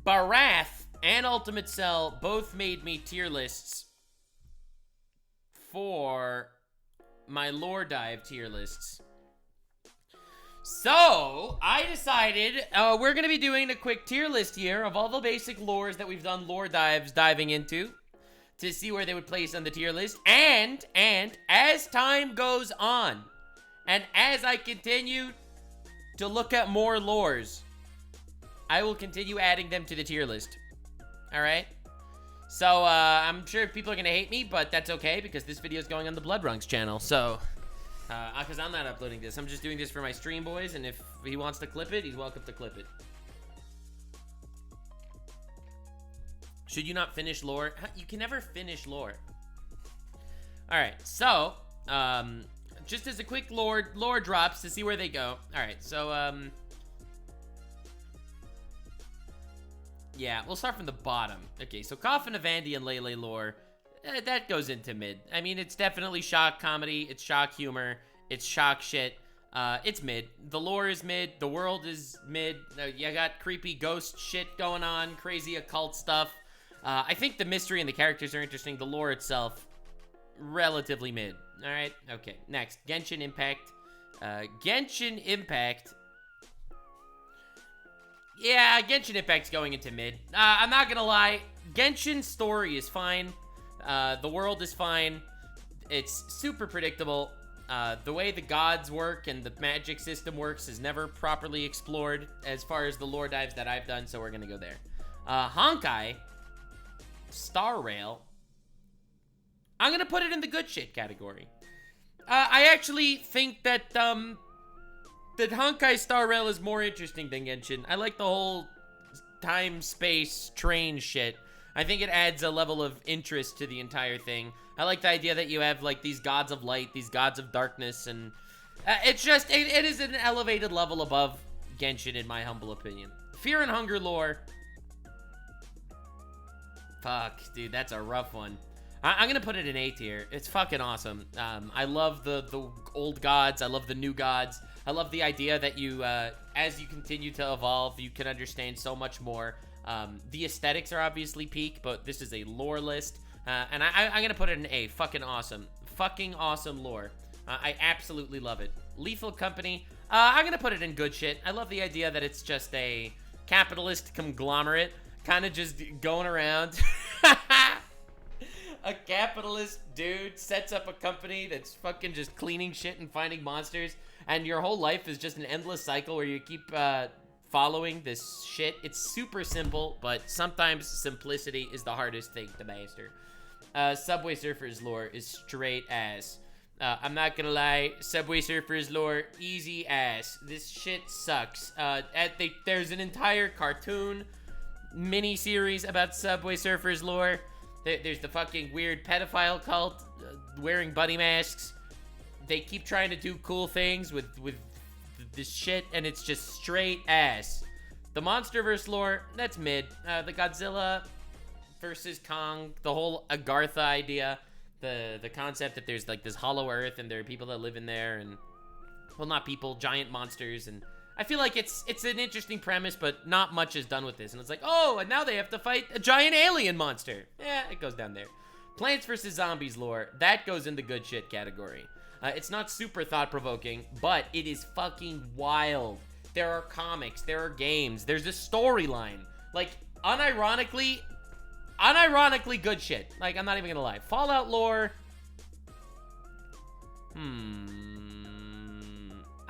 Barath and Ultimate Cell both made me tier lists for my lore dive tier lists. So, I decided we're going to be doing a quick tier list here of all the basic lores that we've done lore dives diving into to see where they would place on the tier list. And as time goes on, and as I continue to look at more lores, I will continue adding them to the tier list. All right? So, I'm sure people are going to hate me, but that's okay because this video is going on the Bloodrunks channel. So, because I'm not uploading this. I'm just doing this for my stream boys, and if he wants to clip it, he's welcome to clip it. Should you not finish lore? You can never finish lore. All right, so, just as a quick lore drops to see where they go. All right, so, yeah, we'll start from the bottom. Okay, so Coffin of Andy and Lele lore, that goes into mid. I mean, it's definitely shock comedy, it's shock humor, it's shock shit. It's mid. The lore is mid, the world is mid. You got creepy ghost shit going on, crazy occult stuff. I think the mystery and the characters are interesting. The lore itself, relatively mid. All right, okay, next. Genshin Impact. Genshin Impact. Yeah, Genshin Impact's going into mid. I'm not gonna lie. Genshin's story is fine. The world is fine. It's super predictable. The way the gods work and the magic system works is never properly explored as far as the lore dives that I've done, so we're gonna go there. Honkai. Star Rail. I'm gonna put it in the good shit category. I actually think that, that Honkai Star Rail is more interesting than Genshin. I like the whole time, space, train shit. I think it adds a level of interest to the entire thing. I like the idea that you have, like, these gods of light, these gods of darkness, and it's just, it is an elevated level above Genshin, in my humble opinion. Fear and Hunger lore. Fuck, dude, that's a rough one. I'm gonna put it in A tier. It's fucking awesome. I love the old gods. I love the new gods. I love the idea that you, as you continue to evolve, you can understand so much more. The aesthetics are obviously peak, but this is a lore list. And I'm gonna put it in A. Fucking awesome. Fucking awesome lore. I absolutely love it. Lethal Company. I'm gonna put it in good shit. I love the idea that it's just a capitalist conglomerate, kind of just going around. A capitalist dude sets up a company that's fucking just cleaning shit and finding monsters, and your whole life is just an endless cycle where you keep following this shit. It's super simple, but sometimes simplicity is the hardest thing to master. Subway Surfers lore is straight ass. I'm not gonna lie, Subway Surfers lore, easy ass. This shit sucks. There's an entire cartoon mini-series about Subway Surfers lore. There's the fucking weird pedophile cult wearing bunny masks. They keep trying to do cool things with this shit, and it's just straight ass. The Monsterverse lore, that's mid. The Godzilla versus Kong, the whole Agartha idea, the concept that there's like this hollow earth and there are people that live in there, and, well, not people, giant monsters, and I feel like it's an interesting premise, but not much is done with this. And it's like, oh, and now they have to fight a giant alien monster. Yeah, it goes down there. Plants vs. Zombies lore, that goes in the good shit category. It's not super thought-provoking, but it is fucking wild. There are comics, there are games, there's a storyline. Like, unironically good shit. Like, I'm not even gonna lie. Fallout lore.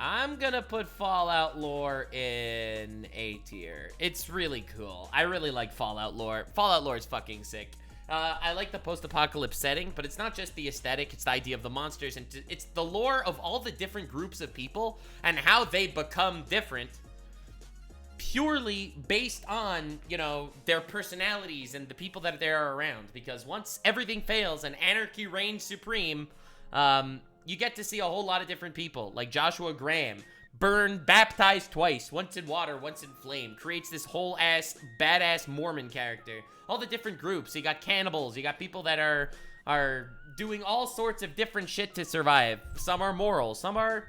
I'm gonna put Fallout lore in A tier. It's really cool. I really like Fallout lore. Fallout lore is fucking sick. I like the post-apocalypse setting, but it's not just the aesthetic, it's the idea of the monsters, and it's the lore of all the different groups of people and how they become different purely based on, you know, their personalities and the people that they are around. Because once everything fails and anarchy reigns supreme, you get to see a whole lot of different people, like Joshua Graham, baptized twice, once in water, once in flame, creates this whole badass Mormon character. All the different groups, you got cannibals, you got people that are doing all sorts of different shit to survive. Some are moral, some are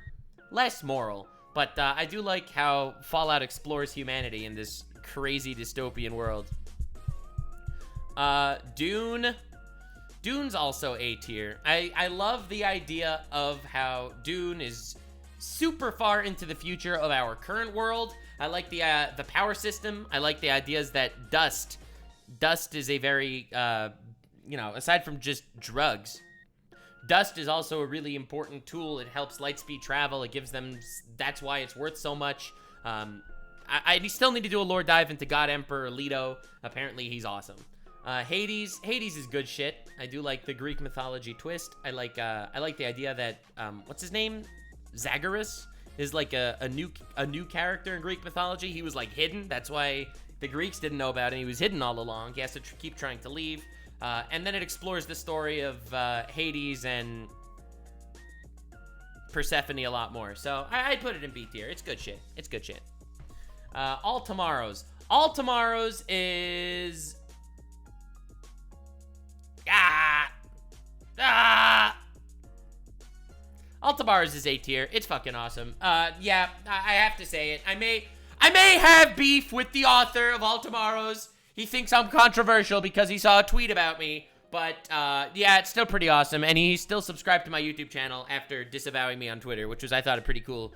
less moral. But I do like how Fallout explores humanity in this crazy dystopian world. Dune's also A tier. I love the idea of how Dune is super far into the future of our current world. I like the power system. I like the ideas that dust is a very, aside from just drugs, dust is also a really important tool. It helps lightspeed travel. It gives them, that's why it's worth so much. I still need to do a lore dive into God Emperor Leto. Apparently he's awesome. Hades is good shit. I do like the Greek mythology twist. I like the idea that, what's his name? Zagreus is like a new character in Greek mythology. He was like hidden. That's why the Greeks didn't know about him. He was hidden all along. He has to keep trying to leave. And then it explores the story of Hades and Persephone a lot more. So I'd put it in B tier. It's good shit. It's good shit. All Tomorrows. All Tomorrows is... All Tomorrows is A tier. It's fucking awesome. Yeah, I have to say it. I may have beef with the author of All Tomorrows. He thinks I'm controversial because he saw a tweet about me. But, yeah, it's still pretty awesome. And he still subscribed to my YouTube channel after disavowing me on Twitter, which was, I thought, a pretty cool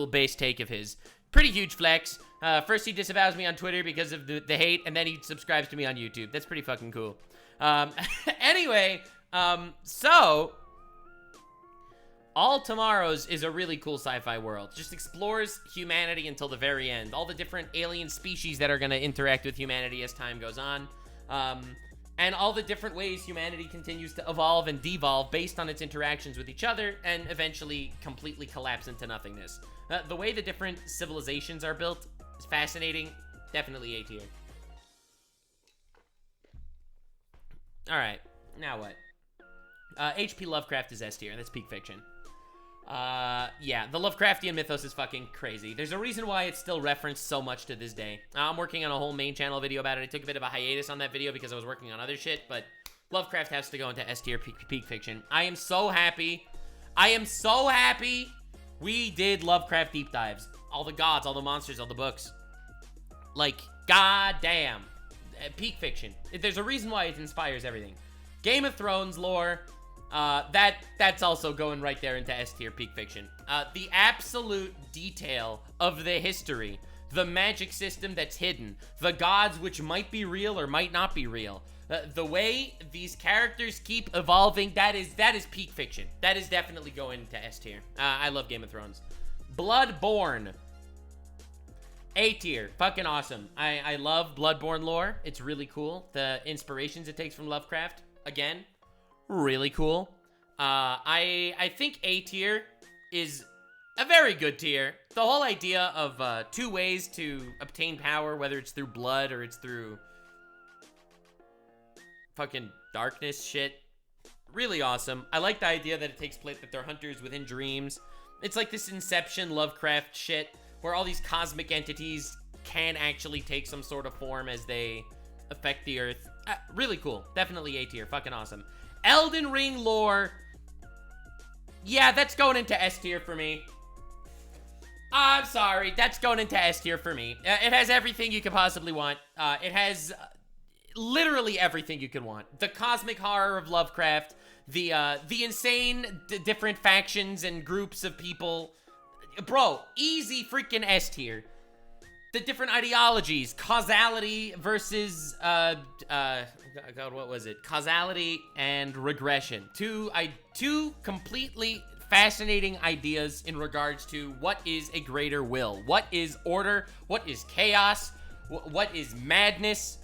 base take of his. Pretty huge flex. First he disavows me on Twitter because of the hate, and then he subscribes to me on YouTube. That's pretty fucking cool. Anyway, so... All Tomorrows is a really cool sci-fi world. Just explores humanity until the very end. All the different alien species that are going to interact with humanity as time goes on. And all the different ways humanity continues to evolve and devolve based on its interactions with each other and eventually completely collapse into nothingness. The way the different civilizations are built is fascinating. Definitely A tier. Alright, now what? H.P. Lovecraft is S tier. That's peak fiction. Yeah, the Lovecraftian mythos is fucking crazy. There's a reason why it's still referenced so much to this day. I'm working on a whole main channel video about it. I took a bit of a hiatus on that video because I was working on other shit, but Lovecraft has to go into S tier peak fiction. I am so happy we did Lovecraft deep dives. All the gods, all the monsters, all the books. Like, goddamn. Peak fiction. There's a reason why it inspires everything. Game of Thrones lore. That's also going right there into S tier peak fiction. The absolute detail of the history, the magic system that's hidden, the gods which might be real or might not be real, the way these characters keep evolving, that is peak fiction. That is definitely going into S tier. I love Game of Thrones. Bloodborne. A tier. Fucking awesome. I love Bloodborne lore. It's really cool. The inspirations it takes from Lovecraft, again, really cool. I think A tier is a very good tier. The whole idea of two ways to obtain power, whether it's through blood or it's through fucking darkness shit, really awesome. I like the idea that it takes place that they're hunters within dreams. It's like this Inception Lovecraft shit where all these cosmic entities can actually take some sort of form as they affect the earth. Really cool. Definitely A tier. Fucking awesome. Elden Ring lore. Yeah, that's going into S tier for me. I'm sorry. That's going into S tier for me. It has everything you could possibly want. It has literally everything you could want. The cosmic horror of Lovecraft. The insane different factions and groups of people. Bro, easy freaking S tier. The different ideologies, causality versus, God, what was it? Causality and regression. Two completely fascinating ideas in regards to what is a greater will. What is order? What is chaos? What is madness?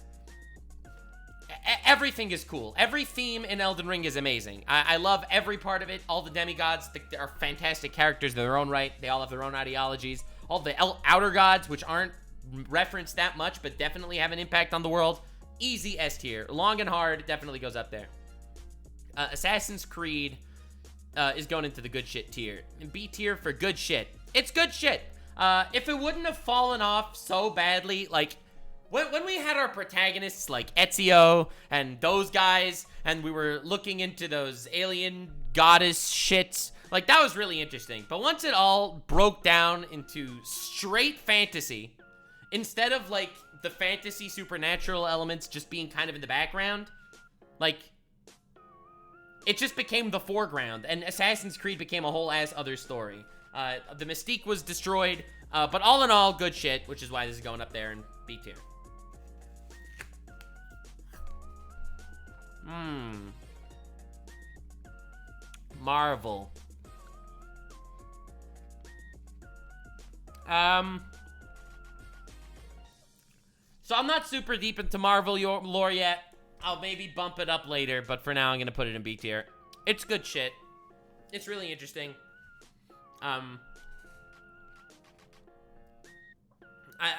Everything is cool. Every theme in Elden Ring is amazing. I love every part of it. All the demigods, they are fantastic characters in their own right. They all have their own ideologies. All the outer gods, which aren't referenced that much, but definitely have an impact on the world. Easy S tier. Long and hard, definitely goes up there. Assassin's Creed is going into the good shit tier. And B tier for good shit. It's good shit. If it wouldn't have fallen off so badly, like, when we had our protagonists like Ezio and those guys, and we were looking into those alien goddess shits, Like, that was really interesting. But once it all broke down into straight fantasy, instead of, like, the fantasy supernatural elements just being kind of in the background, like, it just became the foreground, and Assassin's Creed became a whole ass other story. The mystique was destroyed, but all in all, good shit, which is why this is going up there in B tier. Marvel. So I'm not super deep into Marvel lore yet. I'll maybe bump it up later, but for now I'm gonna put it in B tier. It's good shit. It's really interesting. I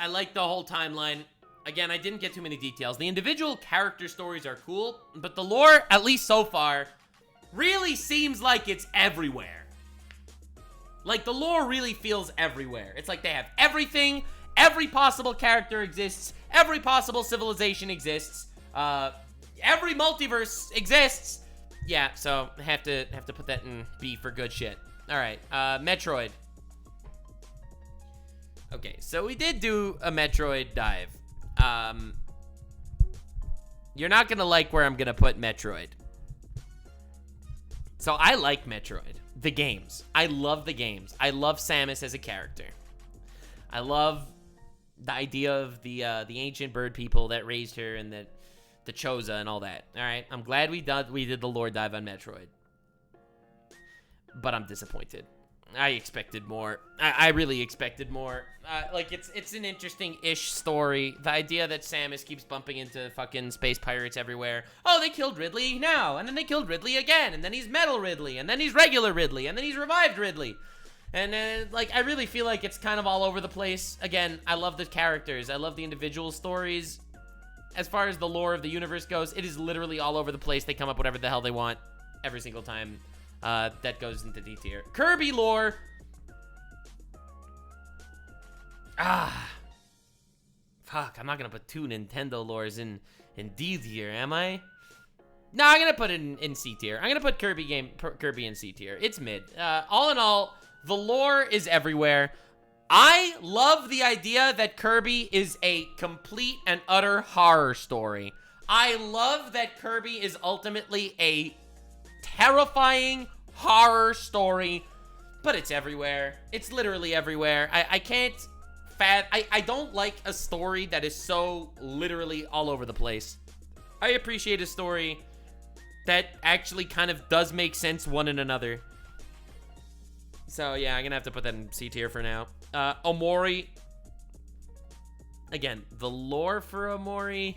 like the whole timeline. Again, I didn't get too many details. The individual character stories are cool, but the lore, at least so far, really seems like it's everywhere. Like, the lore really feels everywhere. It's like they have everything. Every possible character exists. Every possible civilization exists. Every multiverse exists. Yeah, so I have to put that in B for good shit. All right, Metroid. Okay, so we did do a Metroid dive. You're not gonna like where I'm gonna put Metroid. So I like Metroid, the games. I love the games. I love Samus as a character. I love the idea of the ancient bird people that raised her and the Choza and all that. All right, I'm glad we did the lore dive on Metroid, but I'm disappointed. I expected more. I really expected more. Like, it's an interesting-ish story. The idea that Samus keeps bumping into fucking space pirates everywhere. Oh, they killed Ridley now, and then they killed Ridley again, and then he's Metal Ridley, and then he's regular Ridley, and then he's revived Ridley. And, like, I really feel like it's kind of all over the place. Again, I love the characters. I love the individual stories. As far as the lore of the universe goes, it is literally all over the place. They come up with whatever the hell they want every single time. That goes into D tier. Kirby lore. Fuck, I'm not gonna put two Nintendo lores in D tier, am I? No, I'm gonna put it in C tier. I'm gonna put Kirby in C tier. It's mid. All in all, the lore is everywhere. I love the idea that Kirby is a complete and utter horror story. I love that Kirby is ultimately a terrifying horror story, but it's everywhere. It's literally everywhere. I can't I don't like a story that is so literally all over the place. I appreciate a story that actually kind of does make sense one in another. So yeah, I'm gonna have to put that in C tier for now. Omori. Again, the lore for Omori,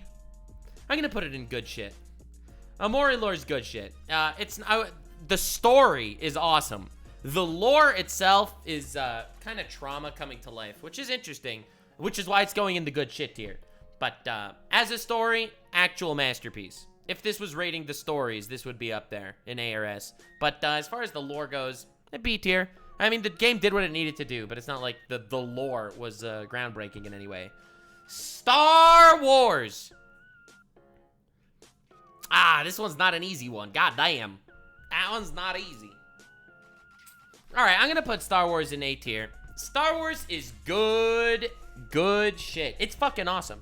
I'm gonna put it in good shit. Omori lore is good shit. The story is awesome. The lore itself is kind of trauma coming to life, which is interesting, which is why it's going in the good shit tier. But as a story, actual masterpiece. If this was rating the stories, this would be up there in A or S. But as far as the lore goes, a B tier. I mean, the game did what it needed to do, but it's not like the lore was groundbreaking in any way. Star Wars. This one's not an easy one. God damn. That one's not easy. Alright, I'm gonna put Star Wars in A tier. Star Wars is good shit. It's fucking awesome.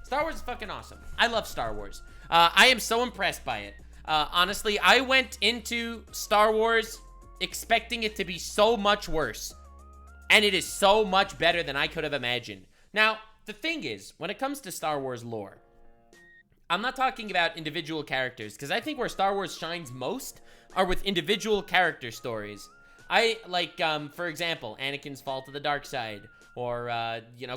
Star Wars is fucking awesome. I love Star Wars. I am so impressed by it. Honestly, I went into Star Wars expecting it to be so much worse. And it is so much better than I could have imagined. Now, the thing is, when it comes to Star Wars lore, I'm not talking about individual characters, because I think where Star Wars shines most are with individual character stories. I like, for example, Anakin's fall to the dark side, or,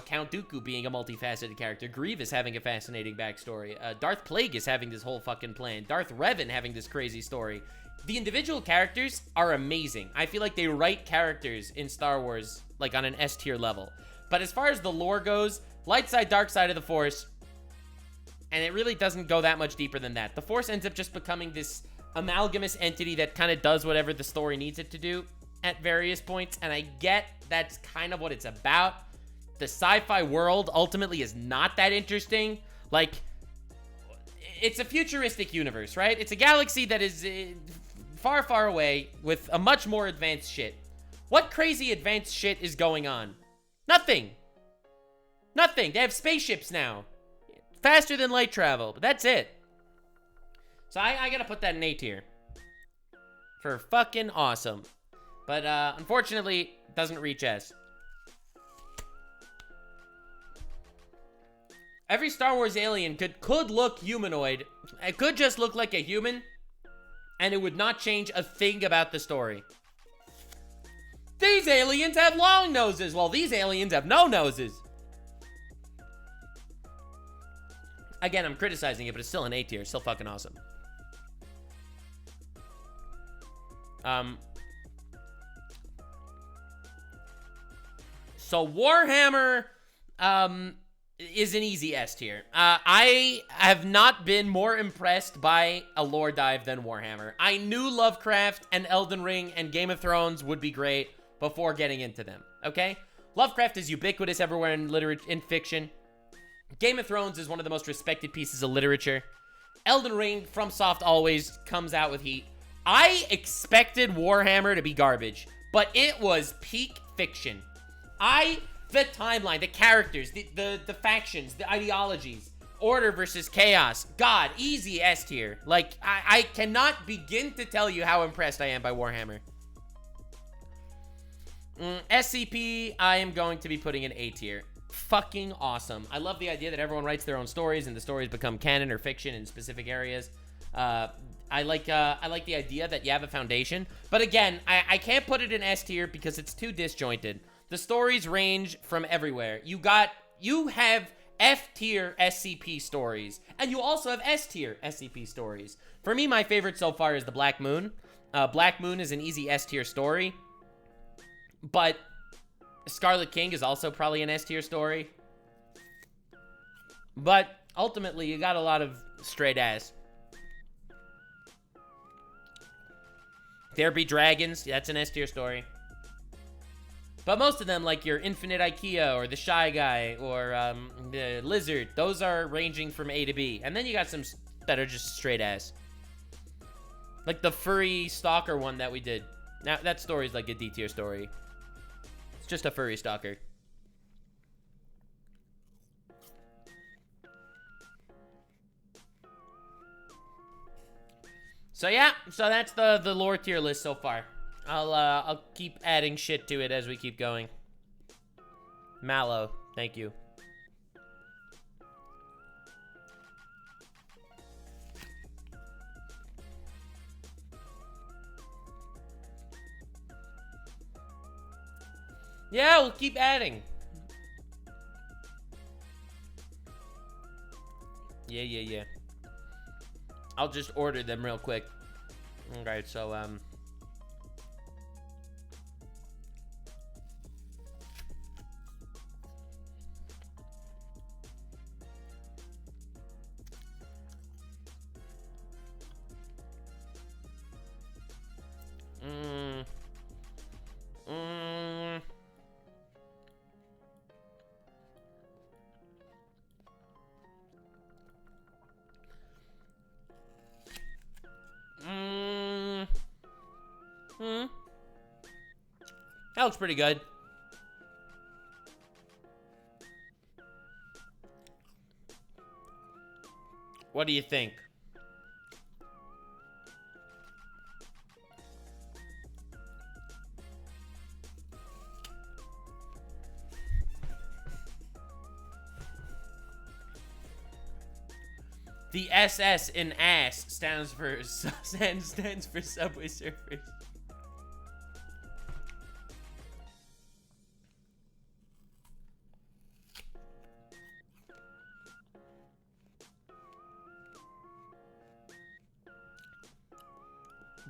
Count Dooku being a multifaceted character, Grievous having a fascinating backstory, Darth Plagueis having this whole fucking plan, Darth Revan having this crazy story. The individual characters are amazing. I feel like they write characters in Star Wars, like, on an S tier level. But as far as the lore goes, light side, dark side of the Force, and it really doesn't go that much deeper than that. The Force ends up just becoming this amalgamous entity that kind of does whatever the story needs it to do at various points, and I get that's kind of what it's about. The sci-fi world ultimately is not that interesting. Like, it's a futuristic universe, right? It's a galaxy that is far, far away with a much more advanced shit. What crazy advanced shit is going on? Nothing. Nothing. They have spaceships now. Faster than light travel, but that's it. So I gotta put that in A tier. For fucking awesome. But unfortunately, doesn't reach S. Every Star Wars alien could look humanoid. It could just look like a human, and it would not change a thing about the story. These aliens have long noses. Well, these aliens have no noses. Again, I'm criticizing it, but it's still an A tier. It's still fucking awesome. So Warhammer, is an easy S tier. I have not been more impressed by a lore dive than Warhammer. I knew Lovecraft and Elden Ring and Game of Thrones would be great before getting into them, okay? Lovecraft is ubiquitous everywhere in fiction. Game of Thrones is one of the most respected pieces of literature. Elden Ring, FromSoft always comes out with heat. I expected Warhammer to be garbage, but it was peak fiction. The timeline, the characters, the factions, the ideologies, order versus chaos. God, easy S tier. Like, I cannot begin to tell you how impressed I am by Warhammer. SCP, I am going to be putting in A tier. Fucking awesome. I love the idea that everyone writes their own stories and the stories become canon or fiction in specific areas. I like the idea that you have a foundation. But again, I can't put it in S tier because it's too disjointed. The stories range from everywhere. You have F tier SCP stories, and you also have S tier SCP stories. For me, my favorite so far is the Black Moon. Black Moon is an easy S tier story, but Scarlet King is also probably an S tier story. But ultimately, you got a lot of straight ass. There Be Dragons, that's an S tier story. But most of them, like your Infinite IKEA or the Shy Guy or the Lizard, those are ranging from A to B. And then you got some that are just straight ass. Like the furry stalker one that we did. Now, that story's like a D tier story. It's just a furry stalker. So yeah, so that's the lore tier list so far. I'll keep adding shit to it as we keep going. Mallow, thank you. Yeah, we'll keep adding. Yeah. I'll just order them real quick. Okay, so, that looks pretty good. What do you think? The SS in ass stands for Subway Surfers.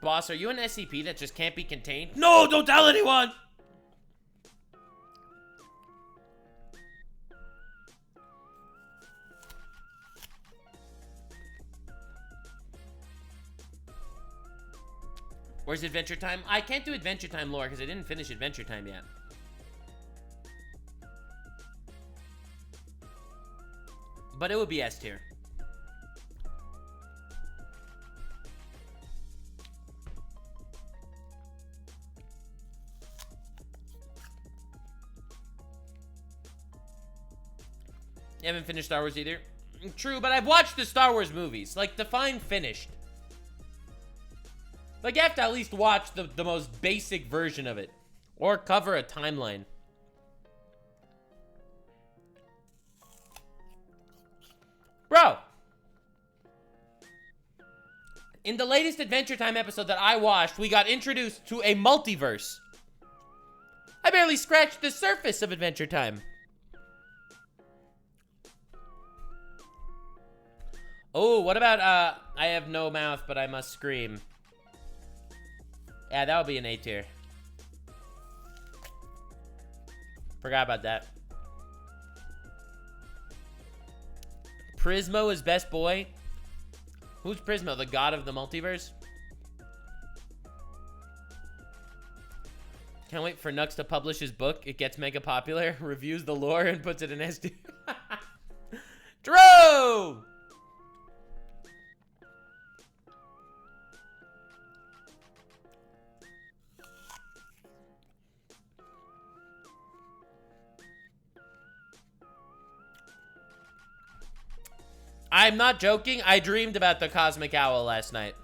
Boss, are you an SCP that just can't be contained? No, don't tell anyone! Where's Adventure Time? I can't do Adventure Time lore because I didn't finish Adventure Time yet. But it would be S tier. Haven't finished Star Wars either. True, but I've watched the Star Wars movies. Like, define finished. Like, you have to at least watch the most basic version of it. Or cover a timeline. Bro! In the latest Adventure Time episode that I watched, we got introduced to a multiverse. I barely scratched the surface of Adventure Time. Oh, what about, I have no mouth, but I must scream. Yeah, that would be an A tier. Forgot about that. Prismo is best boy. Who's Prismo? The god of the multiverse? Can't wait for Nux to publish his book. It gets mega popular, reviews the lore, and puts it in SD. Drew! I'm not joking. I dreamed about the Cosmic Owl last night.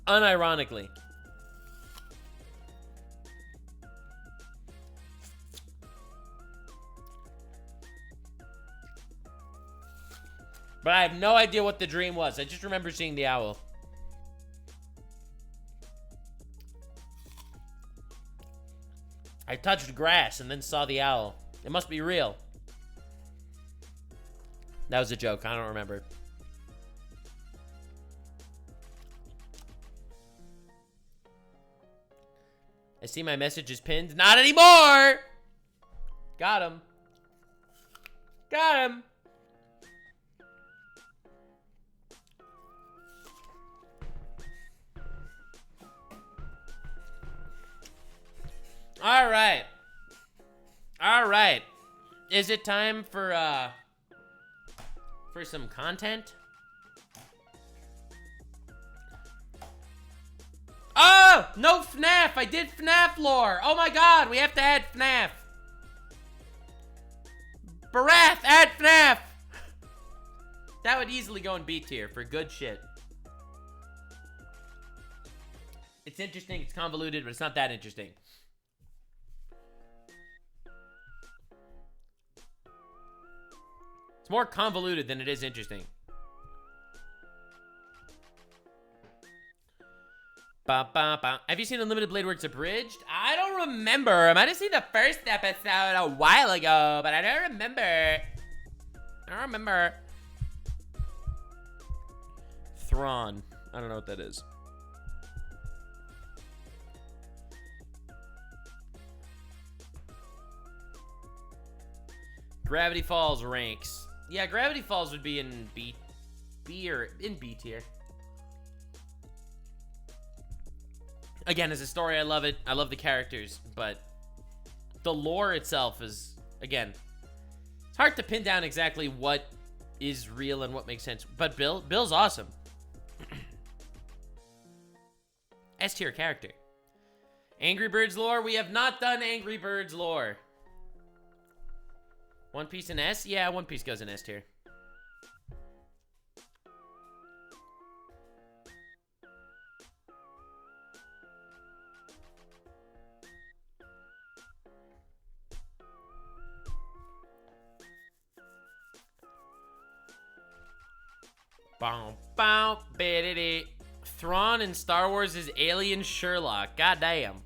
Unironically. But I have no idea what the dream was. I just remember seeing the owl. I touched grass and then saw the owl. It must be real. That was a joke. I don't remember. I see my message is pinned. Not anymore! Got him. Got him. All right. All right. Is it time for some content? Oh, no FNAF. I did FNAF lore. Oh my god, we have to add FNAF. Barath, add FNAF. That would easily go in B tier for good shit. It's interesting, it's convoluted, but it's not that interesting. It's more convoluted than it is interesting. Ba, ba, ba. Have you seen Unlimited Blade Works Abridged? I don't remember. I might have seen the first episode a while ago, but I don't remember. I don't remember. Thrawn. I don't know what that is. Gravity Falls ranks. Yeah, Gravity Falls would be in B or in B tier. Again, as a story, I love it. I love the characters, but the lore itself is, again, it's hard to pin down exactly what is real and what makes sense. But Bill's awesome. S tier character. Angry Birds lore. We have not done Angry Birds lore. One Piece in S? Yeah, One Piece goes in S tier. Bow, bow, biddy. Thrawn in Star Wars is Alien Sherlock. Goddamn.